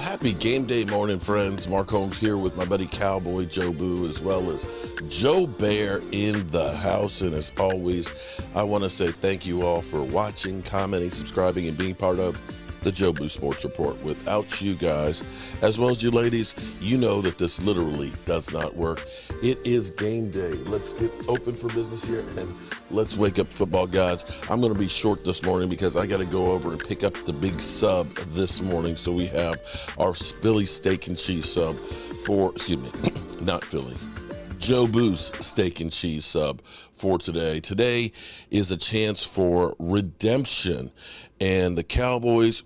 Happy game day morning, friends. Mark Holmes here with my buddy Cowboy Joe Boo, as well as Joe Bear in the house. And as always, I want to say thank you all for watching, commenting, subscribing, and being part of the Joe Boo Sports Report. Without you guys, as well as you ladies, you know that this literally does not work. It is game day. Let's get open for business here and let's wake up football gods. I'm going to be short this morning because I got to go over and pick up the big sub this morning. So we have our Philly steak and cheese sub for, not Philly, Joe Boo's steak and cheese sub for today. Today is a chance for redemption, and the Cowboys,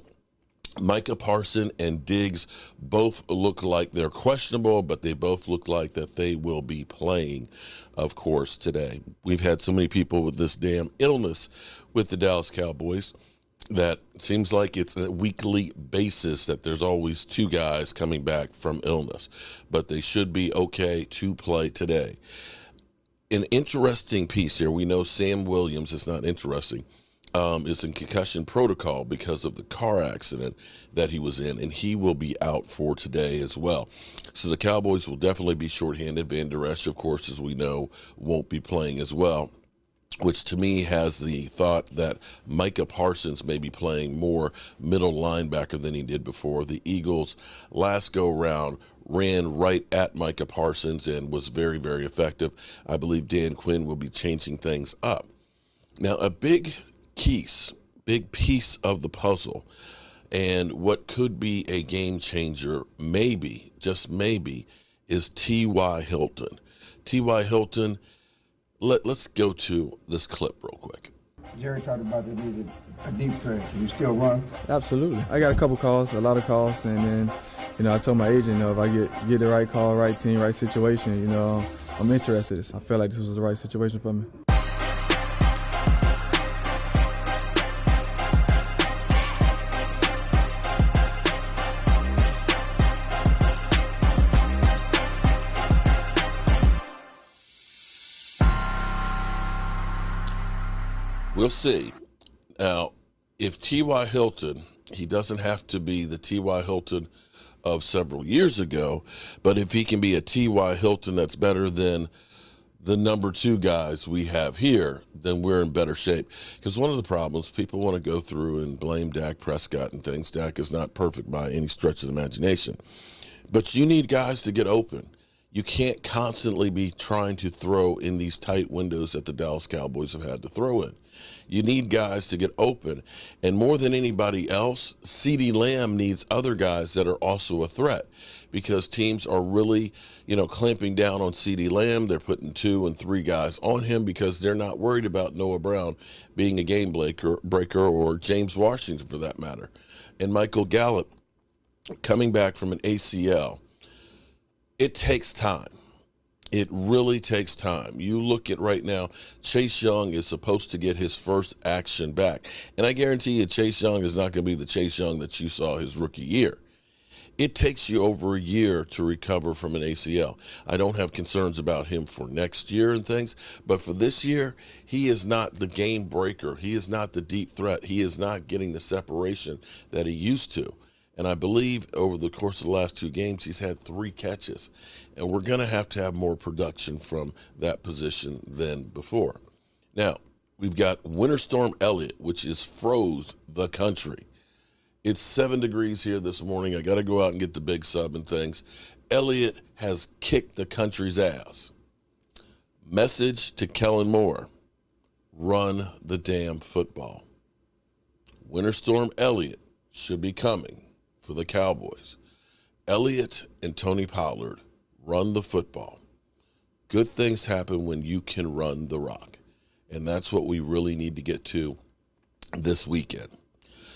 Micah Parsons and Diggs, both look like they're questionable, but they both look like that they will be playing, of course, today. We've had so many people with this damn illness with the Dallas Cowboys that seems like it's a weekly basis that there's always two guys coming back from illness, but they should be okay to play today. An interesting piece here. We know Sam Williams is not interesting. Is in concussion protocol because of the car accident that he was in, and he will be out for today as well. So the Cowboys will definitely be shorthanded. Van Der Esch, of course, as we know, won't be playing as well, which to me has the thought that Micah Parsons may be playing more middle linebacker than he did before. The Eagles last go-round ran right at Micah Parsons and was very, very effective. I believe Dan Quinn will be changing things up. Now, a big piece of the puzzle and what could be a game changer, maybe, just maybe, is T.Y. Hilton. T.Y. Hilton, let's go to this clip real quick. Jerry talked about they needed a deep threat. Can you still run? Absolutely. I got a couple calls, a lot of calls, and then, I told my agent, if I get the right call, right team, right situation, I'm interested. I felt like this was the right situation for me. We'll see. Now, if T.Y. Hilton, he doesn't have to be the T.Y. Hilton of several years ago, but if he can be a T.Y. Hilton that's better than the number two guys we have here, then we're in better shape. Because one of the problems, people want to go through and blame Dak Prescott and things. Dak is not perfect by any stretch of the imagination. But you need guys to get open. You can't constantly be trying to throw in these tight windows that the Dallas Cowboys have had to throw in. You need guys to get open. And more than anybody else, CeeDee Lamb needs other guys that are also a threat, because teams are really, clamping down on CeeDee Lamb. They're putting 2 and 3 guys on him because they're not worried about Noah Brown being a game breaker or James Washington for that matter. And Michael Gallup coming back from an ACL. It takes time. It really takes time. You look at right now, Chase Young is supposed to get his first action back. And I guarantee you Chase Young is not going to be the Chase Young that you saw his rookie year. It takes you over a year to recover from an ACL. I don't have concerns about him for next year and things, but for this year, he is not the game breaker. He is not the deep threat. He is not getting the separation that he used to. And I believe over the course of the last 2 games, he's had 3 catches. And we're going to have more production from that position than before. Now, we've got Winter Storm Elliott, which is froze the country. It's 7 degrees here this morning. I got to go out and get the big sub and things. Elliott has kicked the country's ass. Message to Kellen Moore: run the damn football. Winter Storm Elliott should be coming for the Cowboys. Elliott and Tony Pollard, run the football. Good things happen when you can run the rock. And that's what we really need to get to this weekend.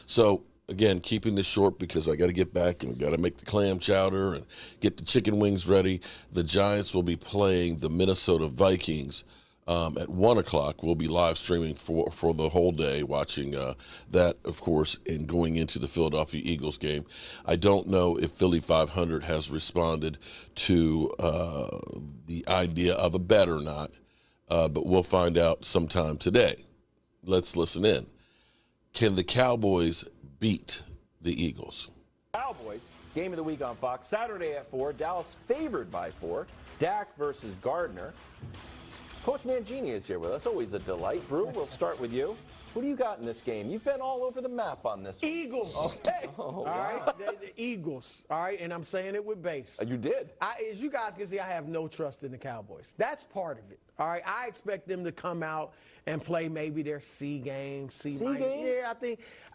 So, again, keeping this short because I got to get back and got to make the clam chowder and get the chicken wings ready. The Giants will be playing the Minnesota Vikings at 1 o'clock. We'll be live streaming for the whole day, watching that, of course, and going into the Philadelphia Eagles game. I don't know if Philly 500 has responded to the idea of a bet or not, but we'll find out sometime today. Let's listen in. Can the Cowboys beat the Eagles? Cowboys game of the week on Fox. Saturday at 4, Dallas favored by 4. Dak versus Gardner. Coach Mangini is here with us. Always a delight. Brew, we'll start with you. What do you got in this game? You've been all over the map on this one. Eagles. Okay. All right, the Eagles. All right, and I'm saying it with base. You did. As you guys can see, I have no trust in the Cowboys. That's part of it. All right, I expect them to come out and play maybe their C game. C game? Yeah,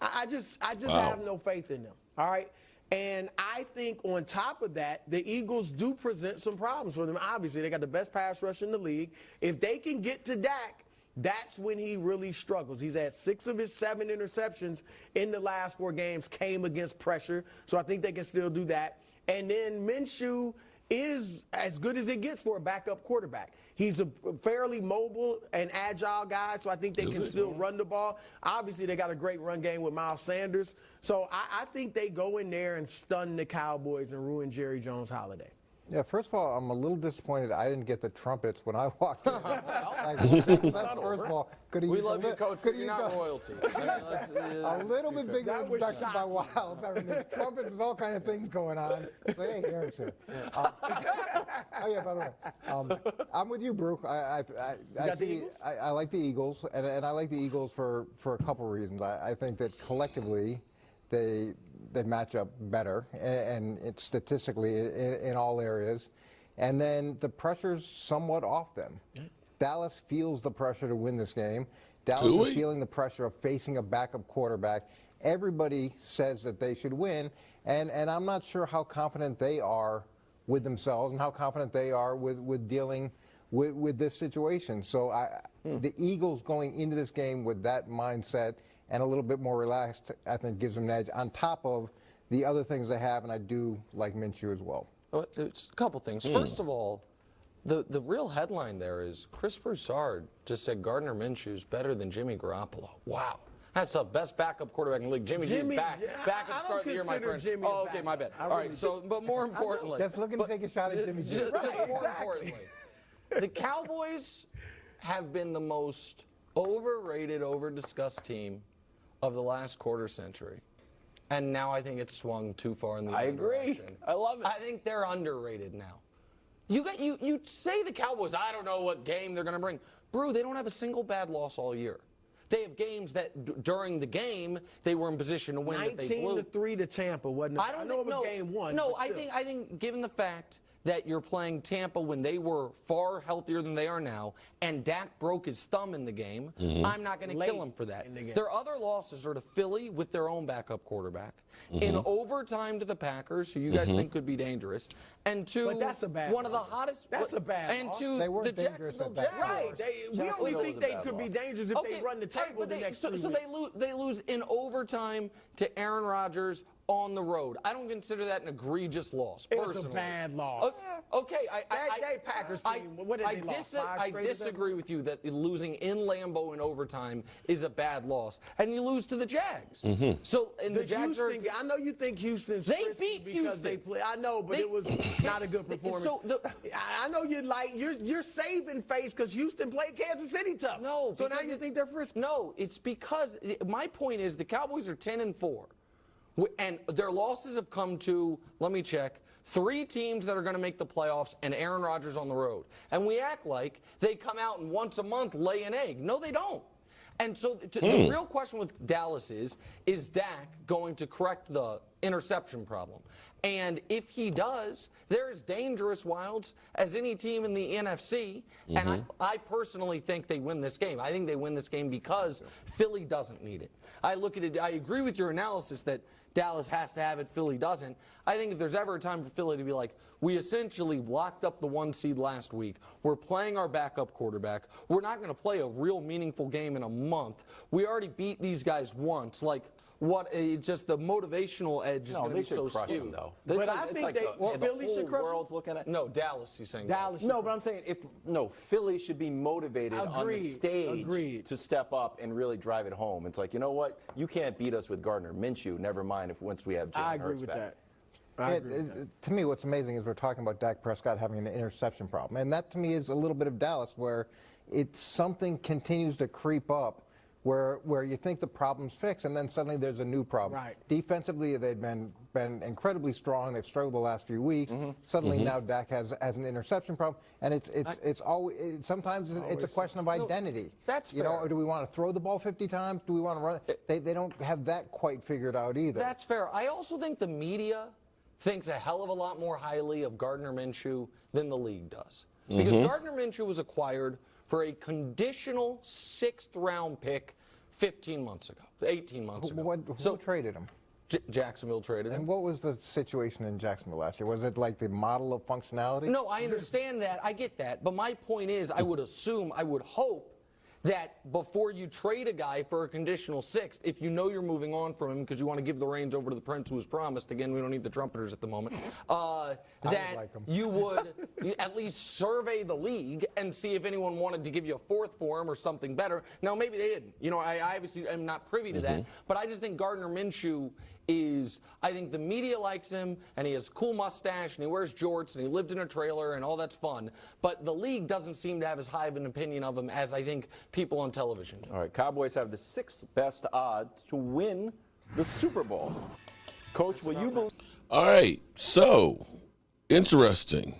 I just have no faith in them. All right. And I think on top of that, the Eagles do present some problems for them. Obviously, they got the best pass rush in the league. If they can get to Dak, that's when he really struggles. He's had 6 of his 7 interceptions in the last 4 games came against pressure. So I think they can still do that. And then Minshew is as good as it gets for a backup quarterback. He's a fairly mobile and agile guy, so I think they can still run the ball. Obviously, they got a great run game with Miles Sanders. So I think they go in there and stun the Cowboys and ruin Jerry Jones' holiday. Yeah, first of all, I'm a little disappointed I didn't get the trumpets when I walked in. First of all, could we love you, Coach, but you're not royalty. A little bit bigger introduction by Wilds. I mean, there's trumpets, there's all kind of things going on. So, hey, Eric's here. Oh, yeah, by the way. I'm with you, Brew. I like the Eagles, and I like the Eagles for a couple reasons. I think that collectively, they match up better, and it's statistically in all areas. And then the pressure's somewhat off them. Dallas feels the pressure to win this game. Dallas is feeling the pressure of facing a backup quarterback. Everybody says that they should win, and I'm not sure how confident they are with themselves and how confident they are with dealing with this situation. So the Eagles going into this game with that mindset and a little bit more relaxed, I think, gives them an edge on top of the other things they have, and I do like Minshew as well. There's a couple things. First of all, the real headline there is Chris Broussard just said Gardner Minshew's better than Jimmy Garoppolo. Wow. That's the best backup quarterback in the league. Jimmy G's back at start of the year, my friend. Oh, okay, my bad. All right, so, but more importantly. Just looking to take a shot at Jimmy G. Just more importantly, the Cowboys have been the most overrated, over-discussed team of the last quarter century. And now I think it's swung too far in the other direction. I love it. I think they're underrated now. You say the Cowboys, I don't know what game they're going to bring. Brew, they don't have a single bad loss all year. They have games that during the game they were in position to win. 19-3 to Tampa, wasn't it? I know it was game 1. No, I think given the fact that you're playing Tampa when they were far healthier than they are now, and Dak broke his thumb in the game, I'm not going to kill him for that. Their other losses are to Philly with their own backup quarterback, in overtime to the Packers, who you guys think could be dangerous, and to but that's a bad one of the hottest. That's a bad and loss. to the Jacksonville Jaguars. Right. We only think they could be dangerous if they run the table the next 3 weeks. So they lose in overtime to Aaron Rodgers on the road. I don't consider that an egregious loss, personally. It was a bad loss. Okay, that Packers team, what did they lose? I disagree with you that losing in Lambeau in overtime is a bad loss, and you lose to the Jags. So and the Jags I know you think Houston's they beat because Houston. They play. I know, but it was not a good performance. I know you're saving face because Houston played Kansas City tough. No, so now you think they're frisky. No, it's because my point is the Cowboys are 10-4. And their losses have come to, let me check, 3 teams that are going to make the playoffs and Aaron Rodgers on the road. And we act like they come out and once a month lay an egg. No, they don't. And so the real question with Dallas is Dak going to correct the interception problem? And if he does, they're as dangerous, Wilds, as any team in the NFC. And I personally think they win this game. I think they win this game because Philly doesn't need it. I look at it, I agree with your analysis that Dallas has to have it, Philly doesn't. I think if there's ever a time for Philly to be like, we essentially locked up the 1 seed last week. We're playing our backup quarterback. We're not going to play a real meaningful game in a month. We already beat these guys once. Like, just the motivational edge is going to be so skewed. Though. But I think Philly should crush world's looking at. No, Dallas, he's saying. Dallas. No, but I'm saying Philly should be motivated on the stage to step up and really drive it home. It's like, you know what? You can't beat us with Gardner Minshew. Never mind once we have Jalen Hurts back. I agree with that. To me, what's amazing is we're talking about Dak Prescott having an interception problem. And that, to me, is a little bit of Dallas where something continues to creep up where you think the problem's fixed, and then suddenly there's a new problem. Right. Defensively, they've been incredibly strong. They've struggled the last few weeks. Suddenly now Dak has an interception problem, and it's always sometimes it's a question of identity. That's fair. Do we want to throw the ball 50 times? Do we want to run? They don't have that quite figured out either. That's fair. I also think the media thinks a hell of a lot more highly of Gardner Minshew than the league does. Because Gardner Minshew was acquired for a conditional 6th-round pick 15 months ago, 18 months ago. Who traded him? Jacksonville traded him. And what was the situation in Jacksonville last year? Was it like the model of functionality? No, I understand that. I get that. But my point is, I would hope that before you trade a guy for a conditional 6th, if you know you're moving on from him because you want to give the reins over to the prince who was promised, again, we don't need the trumpeters at the moment, that you would at least survey the league and see if anyone wanted to give you a 4th for him or something better. Now, maybe they didn't. I obviously am not privy to that, but I just think Gardner Minshew I think the media likes him, and he has a cool mustache, and he wears jorts, and he lived in a trailer, and all that's fun. But the league doesn't seem to have as high of an opinion of him as I think people on television do. All right, Cowboys have the 6th best odds to win the Super Bowl. Coach, will you believe? All right, so interesting.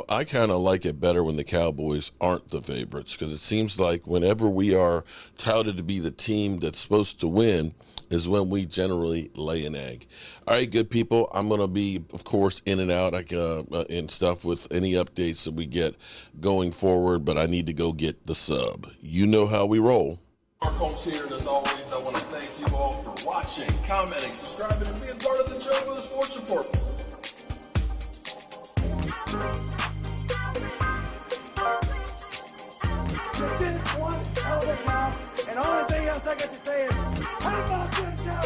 I kind of like it better when the Cowboys aren't the favorites, because it seems like whenever we are touted to be the team that's supposed to win is when we generally lay an egg. All right, good people, I'm going to be, of course, in and out and stuff with any updates that we get going forward, but I need to go get the sub. You know how we roll. Our folks here, and as always, I want to thank you all for watching, commenting, subscribing, and being part of the show for the Sports Report. You did one hell of a job, and the only thing else I got to say is, how about this job?